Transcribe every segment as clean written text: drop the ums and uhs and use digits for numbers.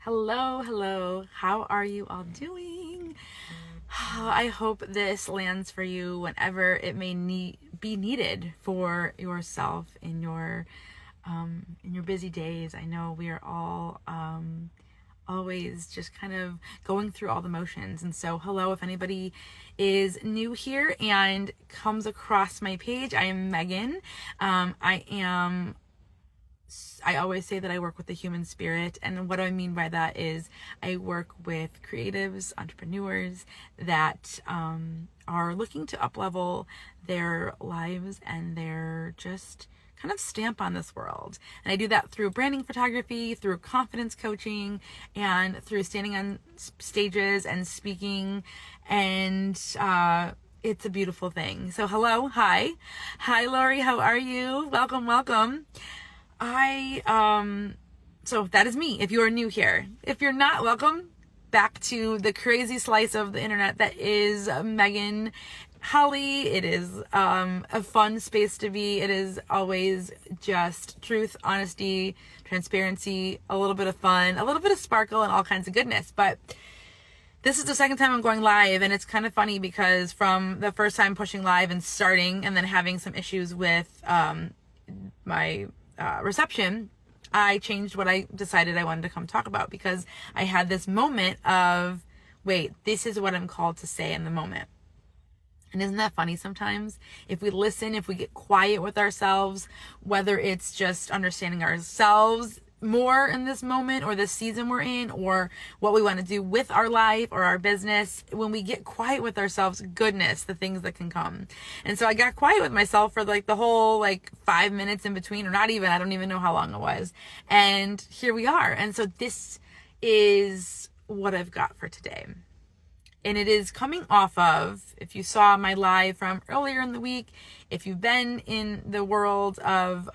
Hello, hello. How are you all doing? I hope this lands for you whenever it may be needed for yourself in your busy days. I know we are all always just kind of going through all the motions. And so, hello, if anybody is new here and comes across my page, I am Megan. I always say that I work with the human spirit, and what I mean by that is I work with creatives, entrepreneurs that are looking to up-level their lives and their just kind of stamp on this world. And I do that through branding photography, through confidence coaching, and through standing on stages and speaking, and it's a beautiful thing. So hello, hi, Lori, how are you? Welcome. So that is me, if you are new here. If you're not, welcome back to the crazy slice of the internet that is Megan Holly. It is a fun space to be. It is always just truth, honesty, transparency, a little bit of fun, a little bit of sparkle, and all kinds of goodness. But this is the second time I'm going live, and it's kind of funny because from the first time pushing live and starting and then having some issues with my reception, I changed what I decided I wanted to come talk about, because I had this moment of, wait, this is what I'm called to say in the moment. And isn't that funny sometimes? If we listen, if we get quiet with ourselves, whether it's just understanding ourselves more in this moment or this season we're in, or what we want to do with our life or our business, when we get quiet with ourselves, goodness, the things that can come. And so I got quiet with myself for the whole 5 minutes in between, or not even, I don't even know how long it was. And here we are. And so this is what I've got for today. And it is coming off of, if you saw my live from earlier in the week, if you've been in the world of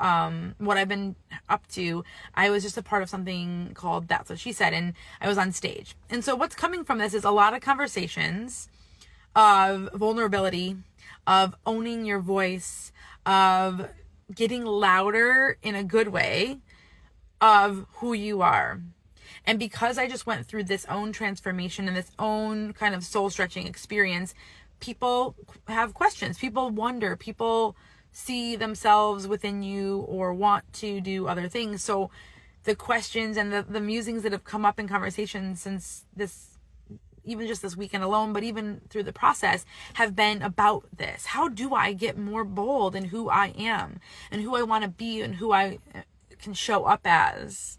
what I've been up to, I was just a part of something called That's What She Said, and I was on stage. And so what's coming from this is a lot of conversations of vulnerability, of owning your voice, of getting louder in a good way, of who you are. And because I just went through this own transformation and this own kind of soul stretching experience, people have questions, people wonder, people see themselves within you or want to do other things. So the questions and the musings that have come up in conversations since this, even just this weekend alone, but even through the process, have been about this. How do I get more bold in who I am and who I want to be and who I can show up as?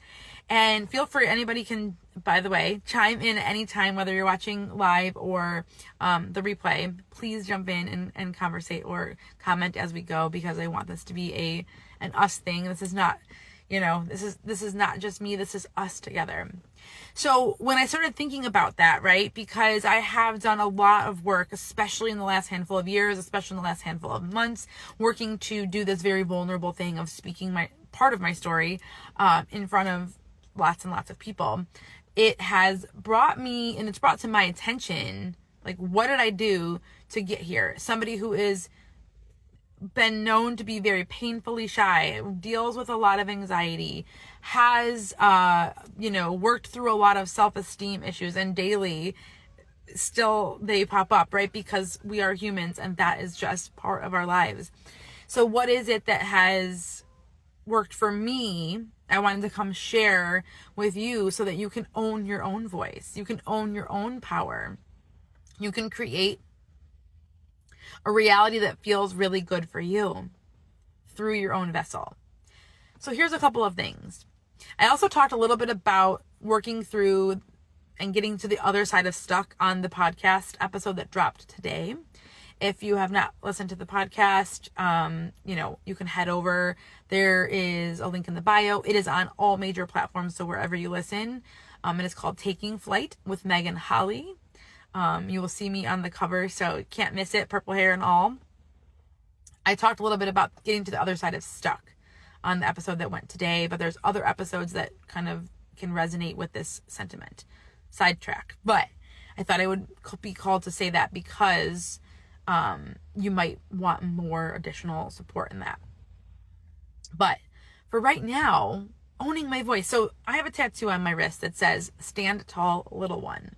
And feel free, anybody can, by the way, chime in at any time, whether you're watching live or the replay. Please jump in and conversate or comment as we go, because I want this to be an us thing. This is not, this is not just me. This is us together. So when I started thinking about that, right, because I have done a lot of work, especially in the last handful of years, especially in the last handful of months, working to do this very vulnerable thing of speaking my part of my story in front of lots and lots of people. It has brought me, and it's brought to my attention, what did I do to get here? Somebody who is been known to be very painfully shy, deals with a lot of anxiety, has worked through a lot of self-esteem issues, and daily still they pop up, right? Because we are humans, and that is just part of our lives. So what is it that has worked for me? I wanted to come share with you so that you can own your own voice. You can own your own power. You can create a reality that feels really good for you through your own vessel. So here's a couple of things. I also talked a little bit about working through and getting to the other side of stuck on the podcast episode that dropped today. If you have not listened to the podcast, you can head over. There is a link in the bio. It is on all major platforms, so wherever you listen. It is called Taking Flight with Megan Holly. You will see me on the cover, so you can't miss it, purple hair and all. I talked a little bit about getting to the other side of stuck on the episode that went today, but there's other episodes that kind of can resonate with this sentiment. Sidetrack. But I thought I would be called to say that because you might want more additional support in that. But for right now, owning my voice. So I have a tattoo on my wrist that says, "Stand tall, little one."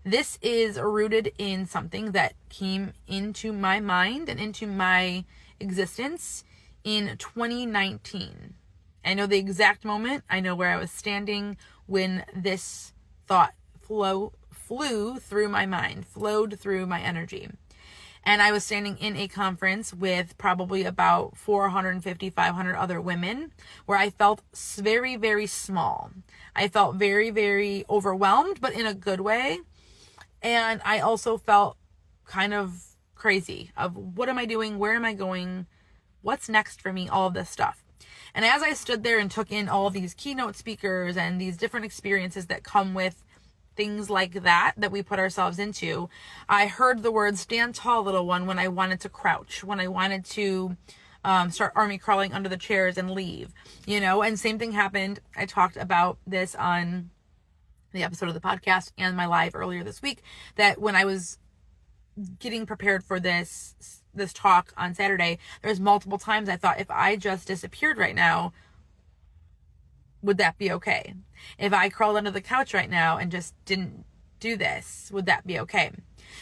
This is rooted in something that came into my mind and into my existence in 2019. I know the exact moment. I know where I was standing when this thought flew through my mind, flowed through my energy. And I was standing in a conference with probably about 450, 500 other women where I felt very, very small. I felt very, very overwhelmed, but in a good way. And I also felt kind of crazy of what am I doing? Where am I going? What's next for me? All of this stuff. And as I stood there and took in all these keynote speakers and these different experiences that come with things like that we put ourselves into, I heard the word "stand tall, little one" when I wanted to crouch, when I wanted to start army crawling under the chairs and leave, and same thing happened. I talked about this on the episode of the podcast and my live earlier this week, that when I was getting prepared for this talk on Saturday, there's multiple times I thought, if I just disappeared right now, would that be okay? If I crawled under the couch right now and just didn't do this, would that be okay?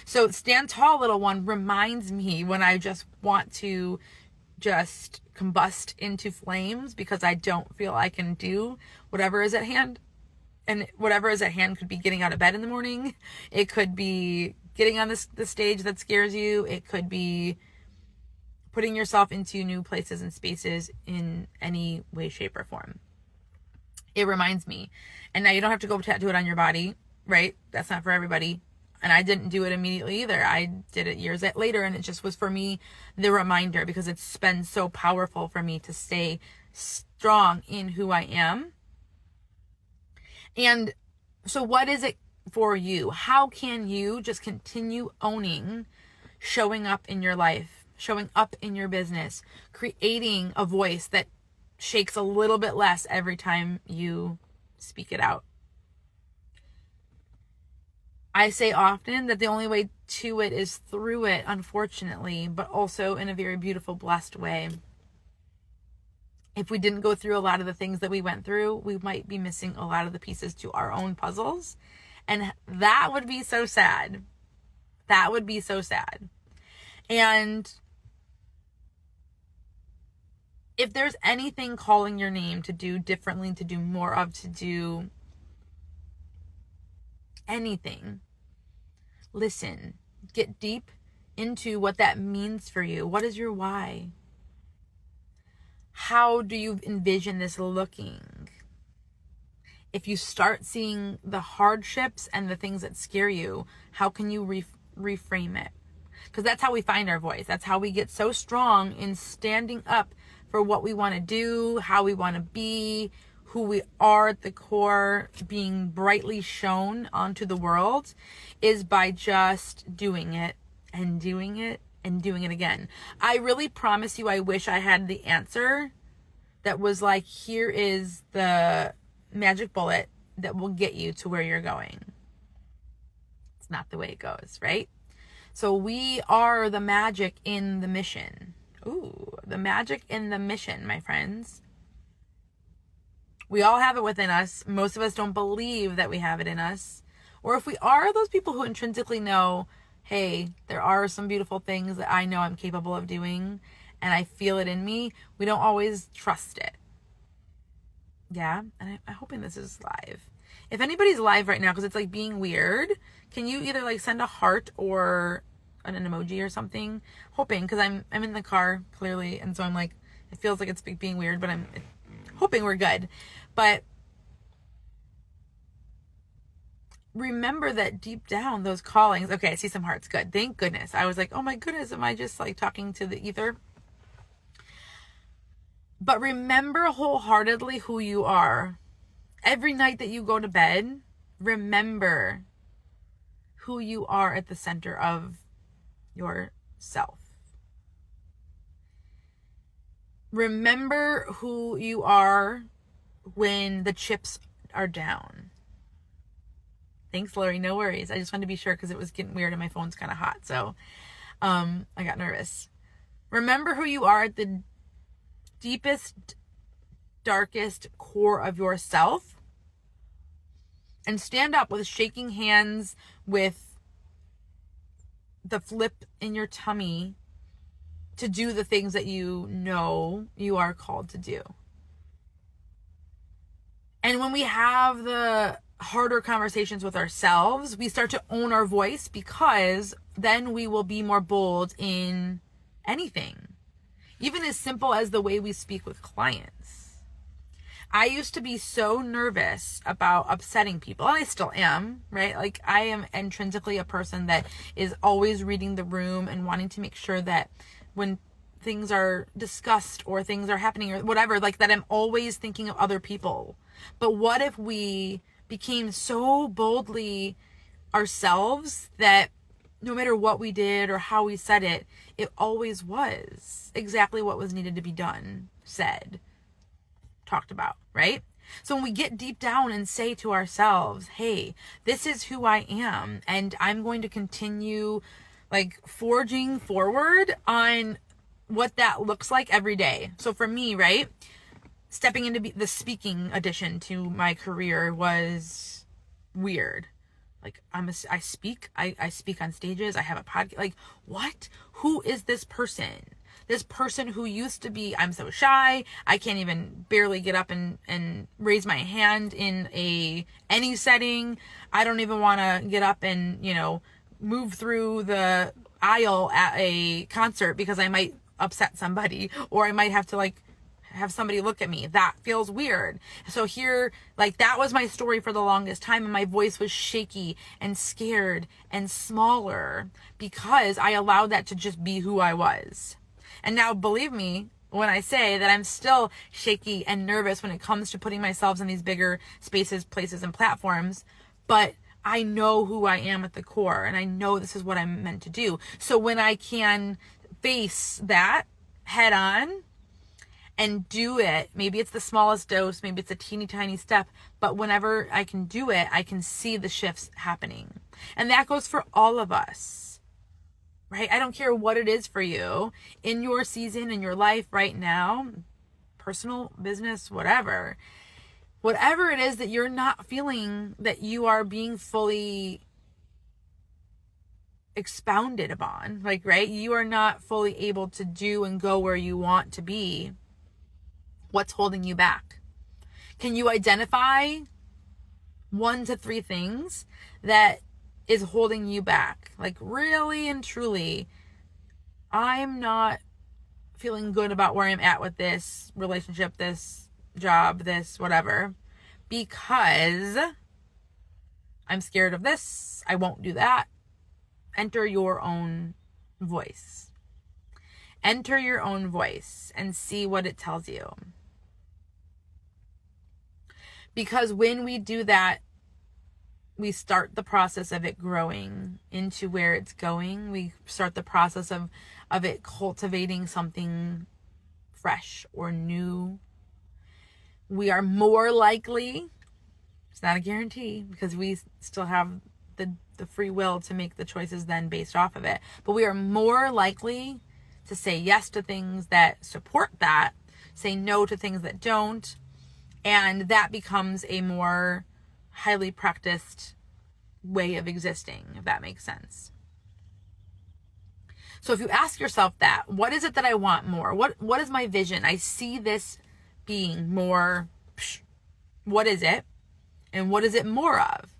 So "stand tall, little one" reminds me when I just want to just combust into flames because I don't feel I can do whatever is at hand. And whatever is at hand could be getting out of bed in the morning. It could be getting on the stage that scares you. It could be putting yourself into new places and spaces in any way, shape, or form. It reminds me. And now you don't have to go tattoo it on your body, right? That's not for everybody. And I didn't do it immediately either. I did it years later, and it just was for me the reminder, because it's been so powerful for me to stay strong in who I am. And so what is it for you? How can you just continue owning showing up in your life, showing up in your business, creating a voice that shakes a little bit less every time you speak it out? I say often that the only way to it is through it, unfortunately, but also in a very beautiful, blessed way. If we didn't go through a lot of the things that we went through, we might be missing a lot of the pieces to our own puzzles. And that would be so sad. That would be so sad. And if there's anything calling your name to do differently, to do more of, to do anything, listen, get deep into what that means for you. What is your why? How do you envision this looking? If you start seeing the hardships and the things that scare you, how can you reframe it? Because that's how we find our voice. That's how we get so strong in standing up for what we want to do, how we want to be, who we are at the core, being brightly shown onto the world, is by just doing it and doing it and doing it again. I really promise you, I wish I had the answer that was like, here is the magic bullet that will get you to where you're going. It's not the way it goes, right? So we are the magic in the mission. Ooh, the magic in the mission, my friends. We all have it within us. Most of us don't believe that we have it in us. Or if we are those people who intrinsically know, hey, there are some beautiful things that I know I'm capable of doing and I feel it in me, we don't always trust it. Yeah, and I'm hoping this is live. If anybody's live right now, because it's like being weird, can you either like send a heart or an emoji or something? Hoping, because I'm in the car clearly, and so I'm like, it feels like it's being weird, but I'm hoping we're good. But remember that deep down, those callings. Okay, I see some hearts. Good. Thank goodness. I was like, oh my goodness, am I just like talking to the ether? But remember wholeheartedly who you are. Every night that you go to bed, remember who you are at the center of yourself. Remember who you are when the chips are down. Thanks, Lori. No worries. I just wanted to be sure because it was getting weird and my phone's kind of hot. So I got nervous. Remember who you are at the deepest darkest core of yourself and stand up with shaking hands, with the flip in your tummy, to do the things that you know you are called to do. And when we have the harder conversations with ourselves, we start to own our voice, because then we will be more bold in anything, even as simple as the way we speak with clients. I used to be so nervous about upsetting people, and I still am, right? Like, I am intrinsically a person that is always reading the room and wanting to make sure that when things are discussed or things are happening or whatever, like, that I'm always thinking of other people. But what if we became so boldly ourselves that no matter what we did or how we said it, it always was exactly what was needed to be done, said, talked about, right? So when we get deep down and say to ourselves, hey, this is who I am, and I'm going to continue like forging forward on what that looks like every day. So for me, right, stepping into the speaking addition to my career was weird. Like, I speak on stages. I have a podcast. Like, what? Who is this person? This person who used to be, I'm so shy, I can't even barely get up and raise my hand in any setting. I don't even want to get up and, move through the aisle at a concert because I might upset somebody, or I might have to have somebody look at me. That feels weird. So here, that was my story for the longest time, and my voice was shaky and scared and smaller because I allowed that to just be who I was. And now, believe me when I say that I'm still shaky and nervous when it comes to putting myself in these bigger spaces, places, and platforms, but I know who I am at the core, and I know this is what I'm meant to do. So when I can face that head on and do it, maybe it's the smallest dose, maybe it's a teeny tiny step, but whenever I can do it, I can see the shifts happening. And that goes for all of us, right? I don't care what it is for you in your season, in your life right now, personal, business, whatever it is that you're not feeling that you are being fully expounded upon, right? You are not fully able to do and go where you want to be. What's holding you back? Can you identify 1 to 3 things that is holding you back? Really and truly, I'm not feeling good about where I'm at with this relationship, this job, this whatever, because I'm scared of this. I won't do that. Enter your own voice. Enter your own voice and see what it tells you. Because when we do that, we start the process of it growing into where it's going. We start the process of it cultivating something fresh or new. We are more likely, it's not a guarantee because we still have the free will to make the choices then based off of it, but we are more likely to say yes to things that support that, say no to things that don't, and that becomes a more highly practiced way of existing, if that makes sense. So if you ask yourself that, what is it that I want more? What is my vision? I see this being more. What is it? And what is it more of?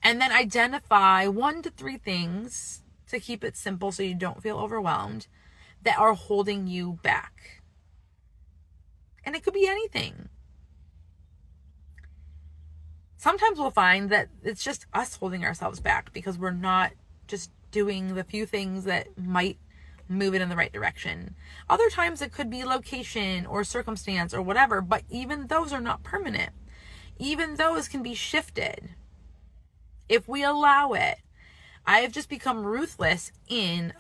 And then identify 1 to 3 things, to keep it simple so you don't feel overwhelmed, that are holding you back. And it could be anything. Sometimes we'll find that it's just us holding ourselves back because we're not just doing the few things that might move it in the right direction. Other times it could be location or circumstance or whatever, but even those are not permanent. Even those can be shifted if we allow it. I have just become ruthless in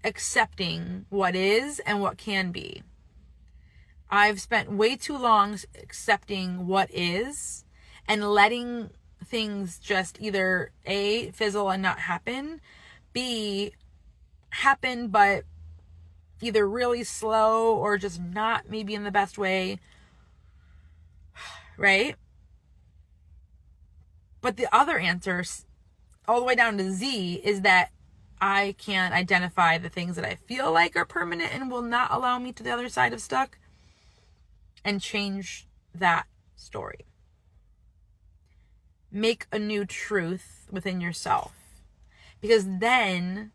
accepting what is and what can be. I've spent way too long accepting what is and letting things just either A, fizzle and not happen, B, happen but either really slow or just not maybe in the best way, right? But the other answer, all the way down to Z, is that I can identify the things that I feel like are permanent and will not allow me to the other side of stuck, and change that story. Make a new truth within yourself. Because then,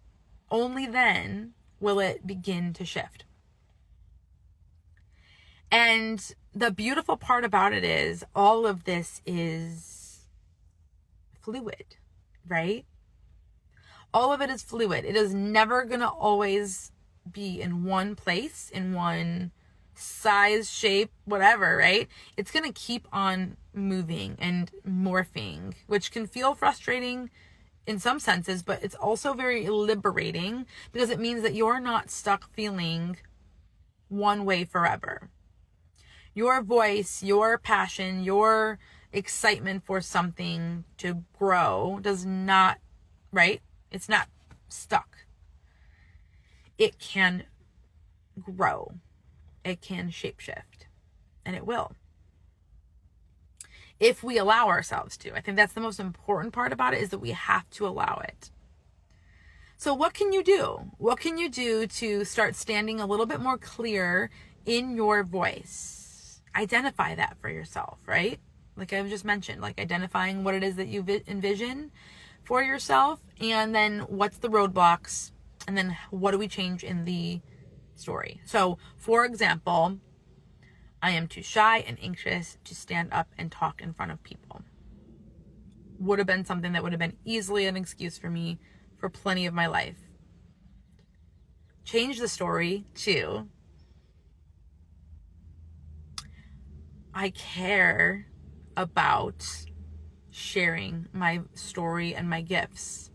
only then, will it begin to shift. And the beautiful part about it is all of this is fluid, right? All of it is fluid. It is never going to always be in one place, in one size, shape, whatever, right? It's going to keep on moving and morphing, which can feel frustrating in some senses, but it's also very liberating because it means that you're not stuck feeling one way forever. Your voice, your passion, your excitement for something to grow does not, right? It's not stuck. It can grow. It can shapeshift. And it will. If we allow ourselves to. I think that's the most important part about it, is that we have to allow it. So what can you do? What can you do to start standing a little bit more clear in your voice? Identify that for yourself, right? Like I've just mentioned, like identifying what it is that you envision for yourself, and then what's the roadblocks, and then what do we change in the story. So, for example, I am too shy and anxious to stand up and talk in front of people. Would have been something that would have been easily an excuse for me for plenty of my life. Change the story to, I care about sharing my story and my gifts.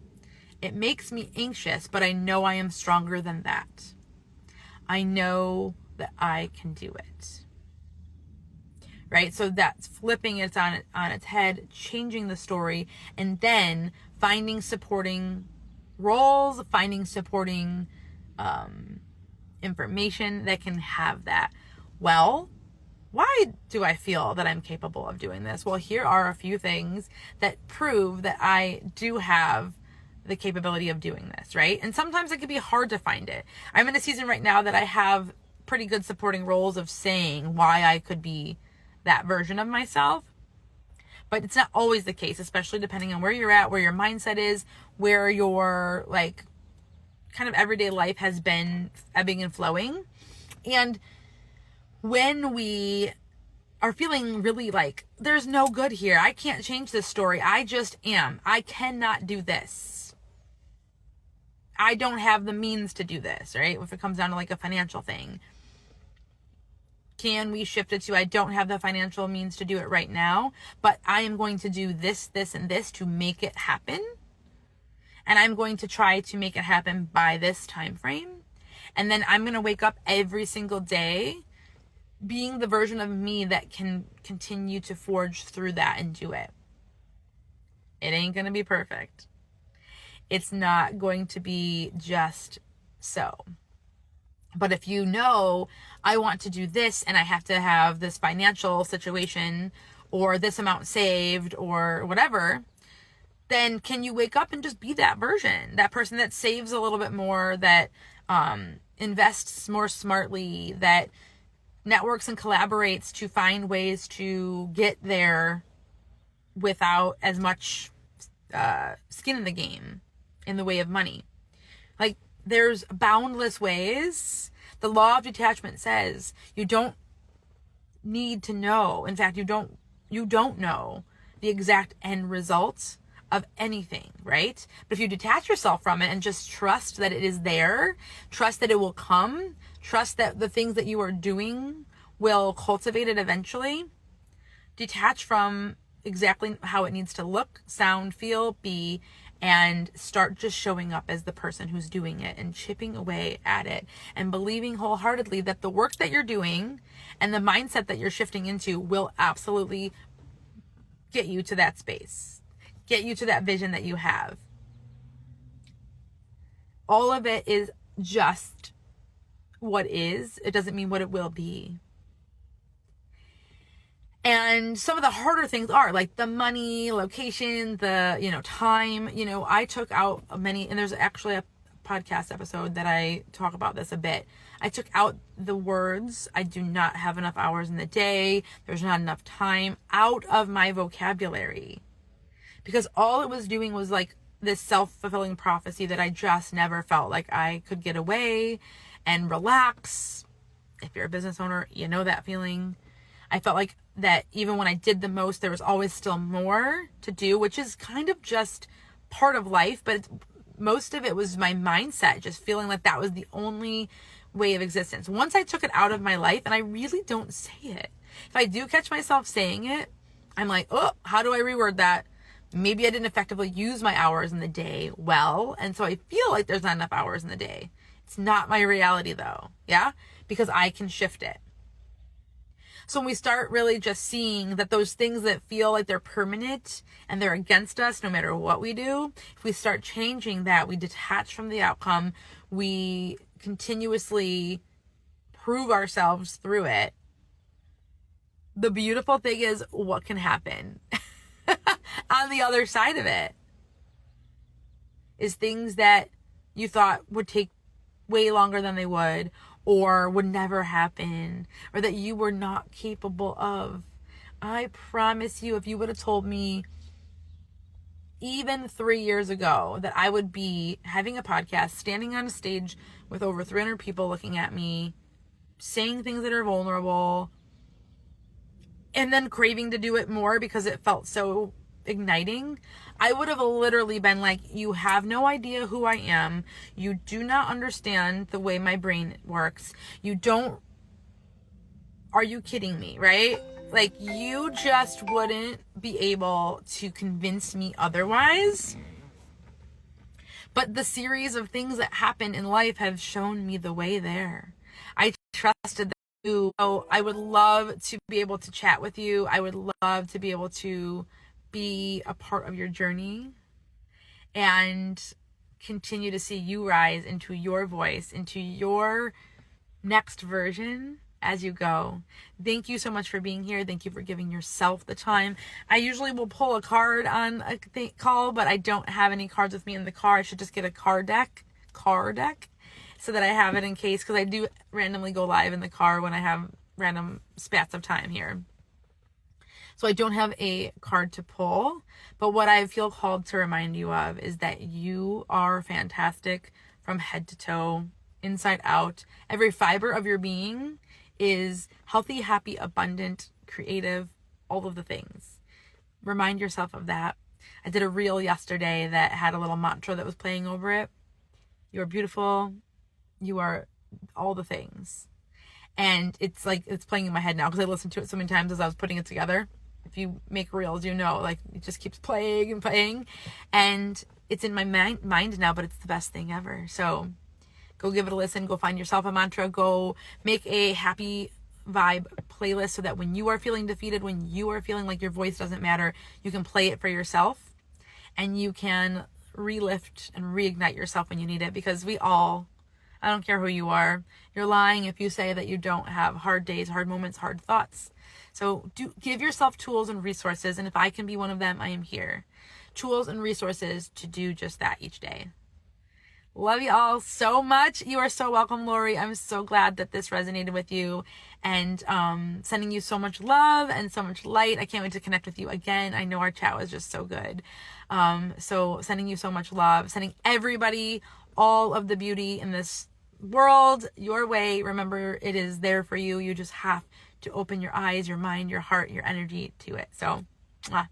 It makes me anxious, but I know I am stronger than that. I know that I can do it. Right? So that's flipping it on its head, changing the story, and then finding supporting roles, finding supporting information that can have that. Well, why do I feel that I'm capable of doing this? Well, here are a few things that prove that I do have the capability of doing this, right? And sometimes it can be hard to find it. I'm in a season right now that I have pretty good supporting roles of saying why I could be that version of myself. But it's not always the case, especially depending on where you're at, where your mindset is, where your like kind of everyday life has been ebbing and flowing. And when we are feeling really like there's no good here, I can't change this story, I just am, I cannot do this, I don't have the means to do this, right? If it comes down to like a financial thing, can we shift it to, I don't have the financial means to do it right now, but I am going to do this, this, and this to make it happen. And I'm going to try to make it happen by this time frame. And then I'm going to wake up every single day being the version of me that can continue to forge through that and do it. It ain't going to be perfect. It's not going to be just so. But if you know, I want to do this and I have to have this financial situation or this amount saved or whatever, then can you wake up and just be that version, that person that saves a little bit more, that invests more smartly, that networks and collaborates to find ways to get there without as much skin in the game in the way of money. Like, there's boundless ways. The law of detachment says you don't need to know. In fact, you don't know the exact end result of anything, right? But if you detach yourself from it and just trust that it is there, trust that it will come, trust that the things that you are doing will cultivate it eventually, detach from exactly how it needs to look, sound, feel, be, and start just showing up as the person who's doing it and chipping away at it and believing wholeheartedly that the work that you're doing and the mindset that you're shifting into will absolutely get you to that space, get you to that vision that you have. All of it is just what is. It doesn't mean what it will be. And some of the harder things are like the money, location, the, time. I took out many, and there's actually a podcast episode that I talk about this a bit. I took out the words, I do not have enough hours in the day, there's not enough time, out of my vocabulary. Because all it was doing was like this self-fulfilling prophecy that I just never felt like I could get away and relax. If you're a business owner, you know that feeling. I felt like that even when I did the most, there was always still more to do, which is kind of just part of life. But most of it was my mindset, just feeling like that was the only way of existence. Once I took it out of my life, and I really don't say it. If I do catch myself saying it, I'm like, oh, how do I reword that? Maybe I didn't effectively use my hours in the day well, and so I feel like there's not enough hours in the day. It's not my reality though, yeah? Because I can shift it. So when we start really just seeing that those things that feel like they're permanent and they're against us no matter what we do, if we start changing that, we detach from the outcome, we continuously prove ourselves through it. The beautiful thing is what can happen on the other side of it is things that you thought would take way longer than they would, or would never happen, or that you were not capable of. I promise you, if you would have told me even 3 years ago that I would be having a podcast, standing on a stage with over 300 people looking at me, saying things that are vulnerable, and then craving to do it more because it felt so igniting, I would have literally been like, you have no idea who I am. You do not understand the way my brain works. Are you kidding me, right? Like, you just wouldn't be able to convince me otherwise. But the series of things that happen in life have shown me the way there. I trusted that. So I would love to be able to chat with you. I would love to be able to be a part of your journey and continue to see you rise into your voice, into your next version as you go. Thank you so much for being here. Thank you for giving yourself the time. I usually will pull a card on a call, but I don't have any cards with me in the car. I should just get a card deck, so that I have it in case, because I do randomly go live in the car when I have random spats of time here. So I don't have a card to pull, but what I feel called to remind you of is that you are fantastic from head to toe, inside out. Every fiber of your being is healthy, happy, abundant, creative, all of the things. Remind yourself of that. I did a reel yesterday that had a little mantra that was playing over it. You are beautiful. You are all the things. And it's like, it's playing in my head now because I listened to it so many times as I was putting it together. If you make reels, like it just keeps playing and playing, and it's in my mind now, but it's the best thing ever. So go give it a listen, go find yourself a mantra, go make a happy vibe playlist so that when you are feeling defeated, when you are feeling like your voice doesn't matter, you can play it for yourself and you can relift and reignite yourself when you need it, because I don't care who you are, you're lying if you say that you don't have hard days, hard moments, hard thoughts. So give yourself tools and resources, and if I can be one of them, I am here. Tools and resources to do just that each day. Love you all so much. You are so welcome, Lori. I'm so glad that this resonated with you, and sending you so much love and so much light. I can't wait to connect with you again. I know our chat was just so good. So sending you so much love, sending everybody all of the beauty in this world your way. Remember, it is there for you. You just have to open your eyes, your mind, your heart, your energy to it. So, mwah.